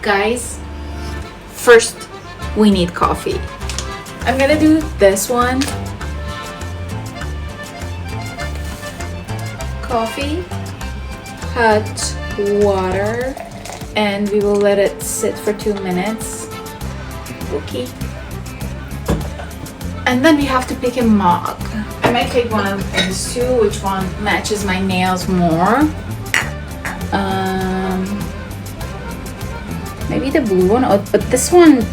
Guys, first we need coffee. I'm gonna do this one. Coffee, hot water, and we will let it sit for 2 minutes. Okay. And then we have to pick a mug. I might take one of these two, which one matches my nails more. Maybe the blue one, but this one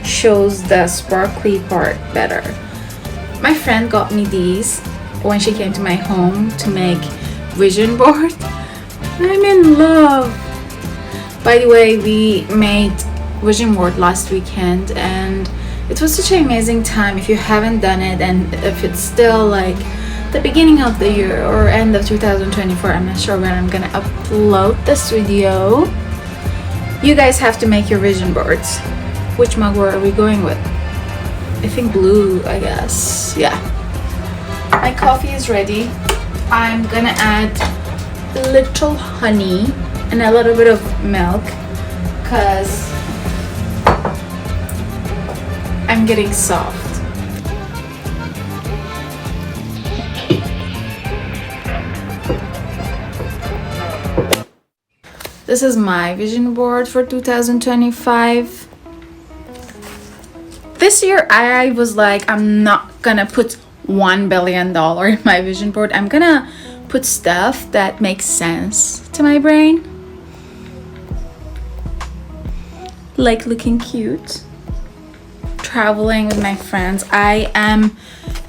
shows the sparkly part better. My friend got me these when she came to my home to make vision board. I'm in love. By the way, we made vision board last weekend and it was such an amazing time. If you haven't done it, and if it's still like the beginning of the year or end of 2024, I'm not sure when I'm gonna upload this video, you guys have to make your vision boards. Which mug are we going with? I think blue, I guess. Yeah. My coffee is ready. I'm gonna add a little honey and a little bit of milk because I'm getting soft. This is my vision board for 2025. This year I was like, I'm not gonna put $1 billion in my vision board. I'm gonna put stuff that makes sense to my brain. Like looking cute, traveling with my friends. I am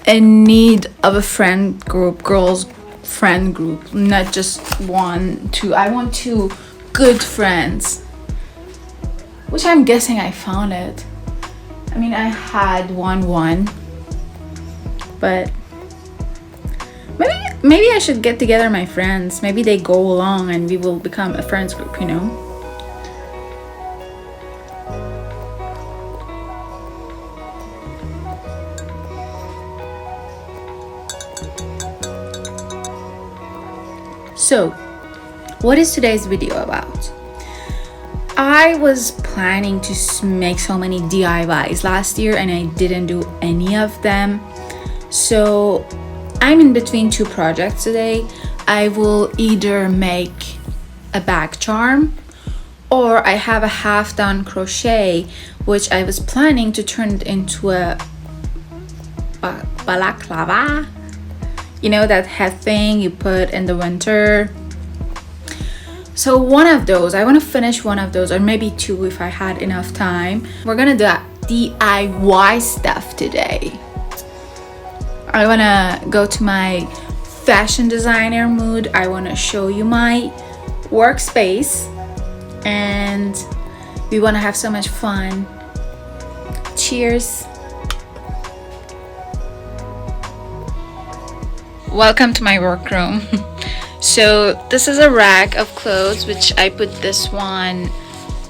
in need of a friend group, girls friend group, not just 1, 2. I want 2 good friends, which I'm guessing I found it. I mean, I had one, but maybe I should get together my friends. Maybe they go along and we will become a friends group, you know. So, what is today's video about? I was planning to make so many DIYs last year and I didn't do any of them. So I'm in between 2 projects today. I will either make a bag charm or I have a half done crochet which I was planning to turn it into a balaclava. You know, that head thing you put in the winter. So one of those, I want to finish one of those, or maybe 2 if I had enough time. We're gonna do DIY stuff today. I want to go to my fashion designer mood. I want to show you my workspace and we want to have so much fun. Cheers. Welcome to my workroom. So this is a rack of clothes which I put this one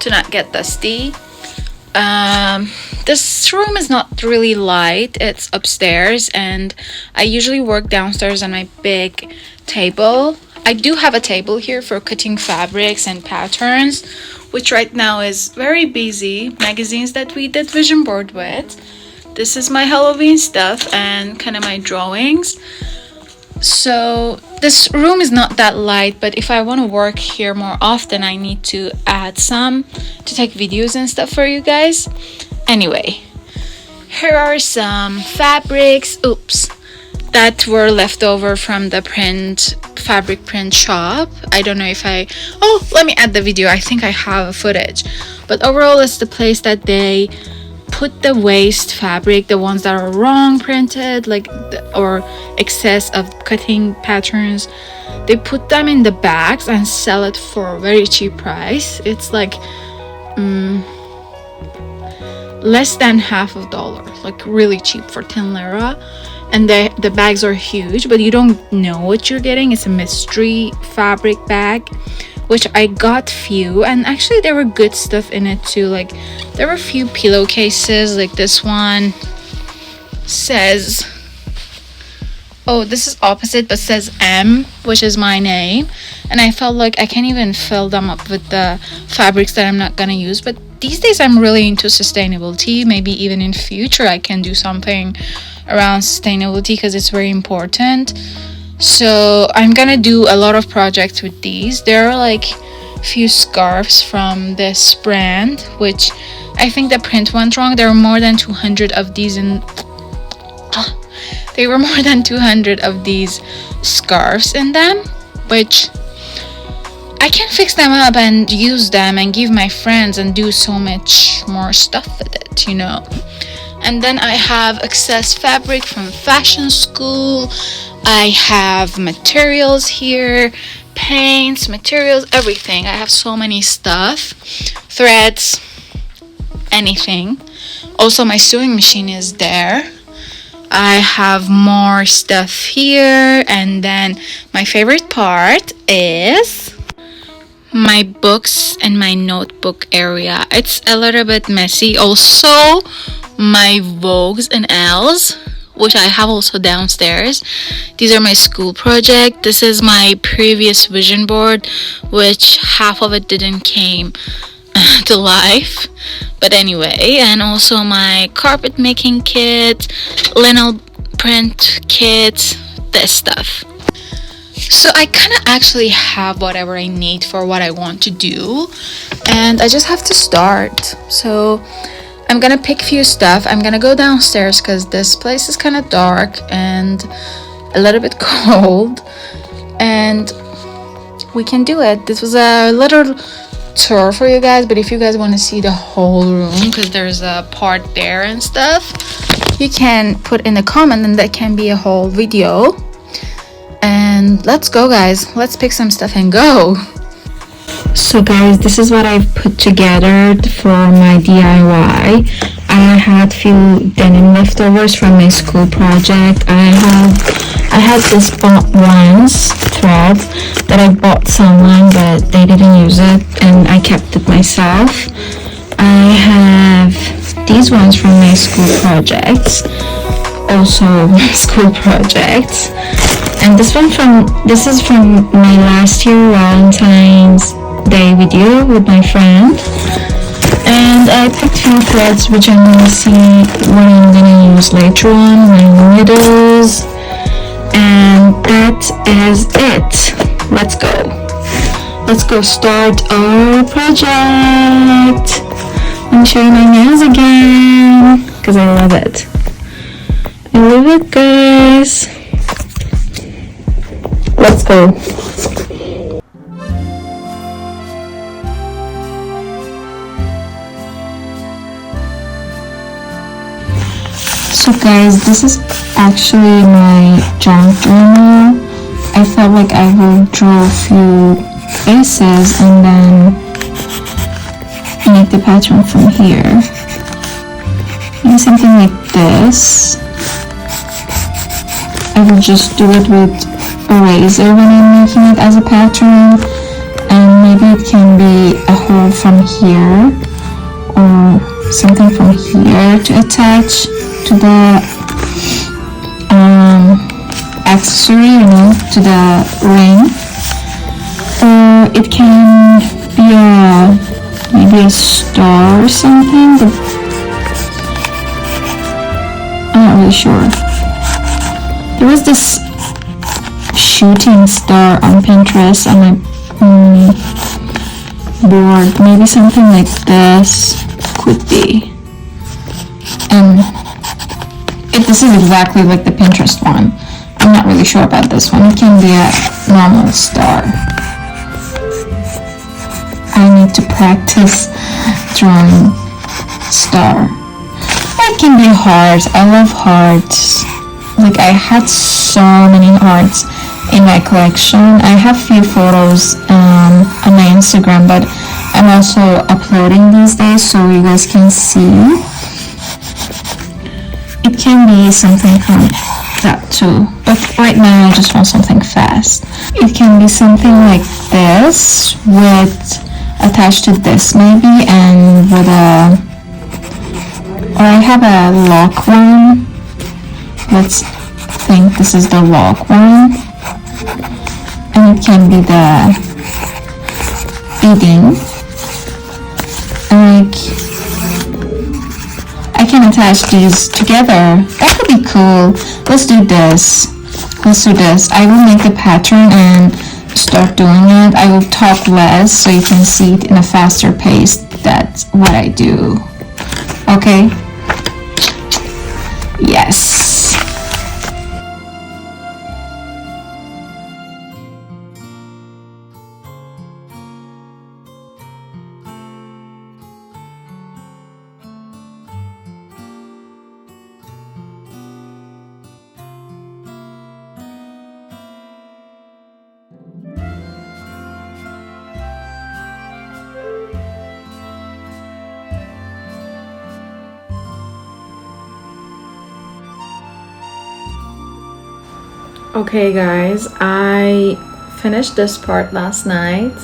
to not get dusty. This room is not really light. It's upstairs and I usually work downstairs on my big table. I do have a table here for cutting fabrics and patterns, which right now is very busy. Magazines that we did vision board with. This is my Halloween stuff and kind of my drawings. So this room is not that light, but if I want to work here more often, I need to add some to take videos and stuff for you guys. Anyway, here are some fabrics, that were left over from the fabric print shop. I don't know if let me add the video. I think I have footage, but overall it's the place that they put the waste fabric, the ones that are wrong printed, or excess of cutting patterns. They put them in the bags and sell it for a very cheap price. It's like less than half a dollar, like really cheap for 10 lira. And the bags are huge, but you don't know what you're getting. It's a mystery fabric bag, which I got few, and actually there were good stuff in it too. Like there were a few pillowcases, like this one says Oh, this is opposite but says M, which is my name. And I felt like I can't even fill them up with the fabrics that I'm not gonna use. But these days I'm really into sustainability. Maybe even in future I can do something around sustainability because it's very important. So I'm gonna do a lot of projects with these. There are like few scarves from this brand, which I think the print went wrong. There were more than 200 of these in There were more than 200 of these scarves in them, which I can fix them up and use them and give my friends and do so much more stuff with it, you know. And then I have excess fabric from fashion school. I have materials here, paints, materials, everything. I have so many stuff, threads, anything. Also, my sewing machine is there. I have more stuff here, and then my favorite part is my books and my notebook area. It's a little bit messy. Also, my Vogues and L's, which I have also downstairs. These are my school project. This is my previous vision board, which half of it didn't came to life, but anyway. And also my carpet making kit, linen print kit, this stuff. So I kind of actually have whatever I need for what I want to do, and I just have to start. So I'm gonna pick few stuff. I'm gonna go downstairs because this place is kind of dark and a little bit cold, and we can do it. This was a little tour for you guys, but if you guys want to see the whole room, because there's a part there and stuff, you can put in the comment and that can be a whole video. And let's go, guys. Let's pick some stuff and go. So guys, this is what I've put together for my DIY. I had few denim leftovers from my school project. I had this ones thread that I bought someone, but they didn't use it, and I kept it myself. I have these ones from my school projects, also my school projects, and this is from my last year Valentine's Day video with my friend. And I picked few threads which I'm gonna see what I'm gonna use later on, my needles, and that is it. Let's go start our project. Let me show you my nails again because I love it. I love it, guys. Let's go. So guys, this is actually my junk journal. I felt like I will draw a few faces and then make the pattern from here. Maybe something like this. I will just do it with eraser when I'm making it as a pattern, and maybe it can be a hole from here or something from here to attach to the accessory, you know, to the ring. Or it can be maybe a star or something, but I'm not really sure. There was this shooting star on Pinterest on my board. Maybe something like this could be. And this is exactly like the Pinterest one. I'm not really sure about this one. It can be a normal star. I need to practice drawing star. It can be hearts. I love hearts. Like, I had so many hearts in my collection. I have few photos on my Instagram, but I'm also uploading these days so you guys can see. It can be something from that too, but right now I just want something fast. It can be something like this with attached to this maybe, and with or I have a lock one. Let's think this is the lock one, and it can be the beading. And like, I can attach these together. That could be cool. Let's do this. I will make the pattern and start doing it. I will talk less so you can see it in a faster pace. That's what I do. Okay? Yes. Okay guys, I finished this part last night.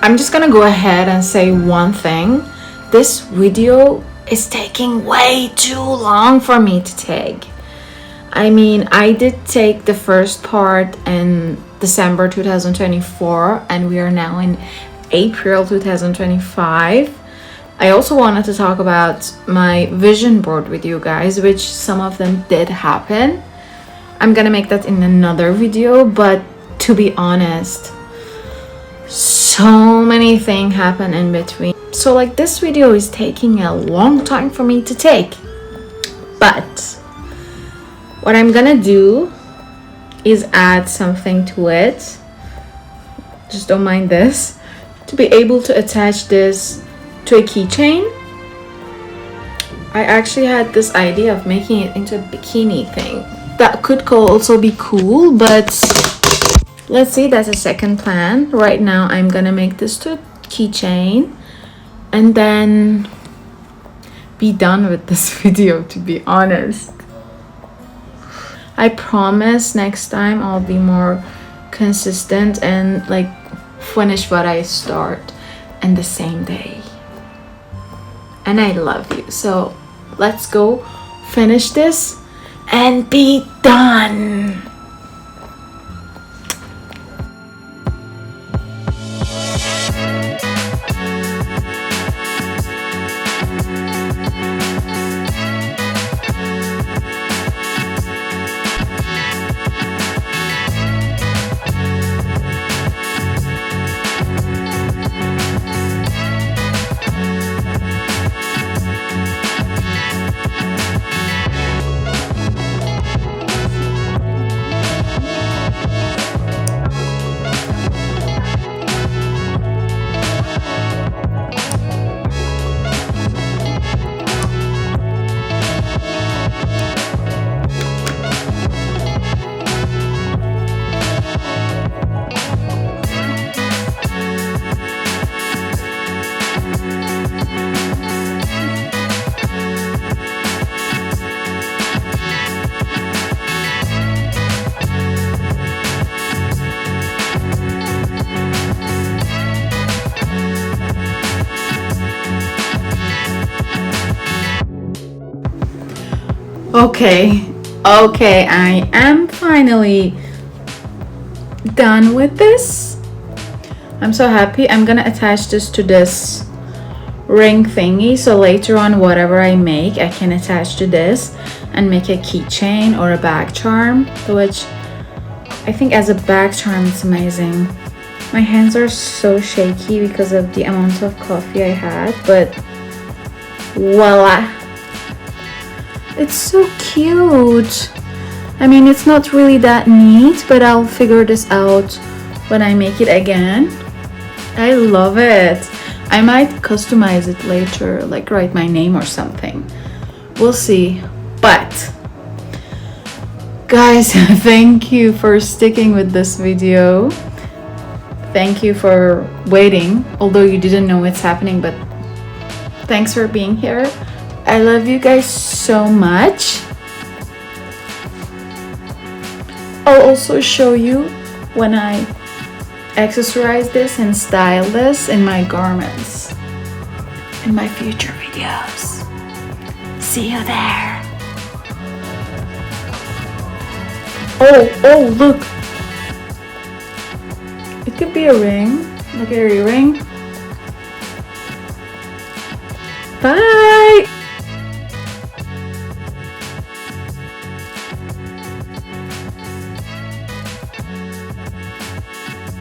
I'm just gonna go ahead and say one thing. This video is taking way too long for me to take. I mean, I did take the first part in December 2024 and we are now in April 2025. I also wanted to talk about my vision board with you guys, which some of them did happen. I'm gonna make that in another video, but to be honest, so many things happen in between. So like this video is taking a long time for me to take. But what I'm gonna do is add something to it. Just don't mind this. To be able to attach this to a keychain. I actually had this idea of making it into a bikini thing. That could also be cool, but let's see, that's a second plan. Right now I'm gonna make this to a keychain and then be done with this video, to be honest. I promise next time I'll be more consistent and like finish what I start in the same day. And I love you, so let's go finish this and be done. Okay, I am finally done with this. I'm so happy. I'm gonna attach this to this ring thingy, so later on whatever I make I can attach to this and make a keychain or a bag charm, which I think as a bag charm it's amazing. My hands are so shaky because of the amount of coffee I had, but voila, it's so cute. I mean, it's not really that neat, but I'll figure this out when I make it again. I love it. I might customize it later, like write my name or something. We'll see. But guys, thank you for sticking with this video. Thank you for waiting, although you didn't know what's happening, but thanks for being here. I love you guys so much. I'll also show you when I accessorize this and style this in my garments in my future videos. See you there. Oh, look. It could be a ring. Look at your earring. Bye.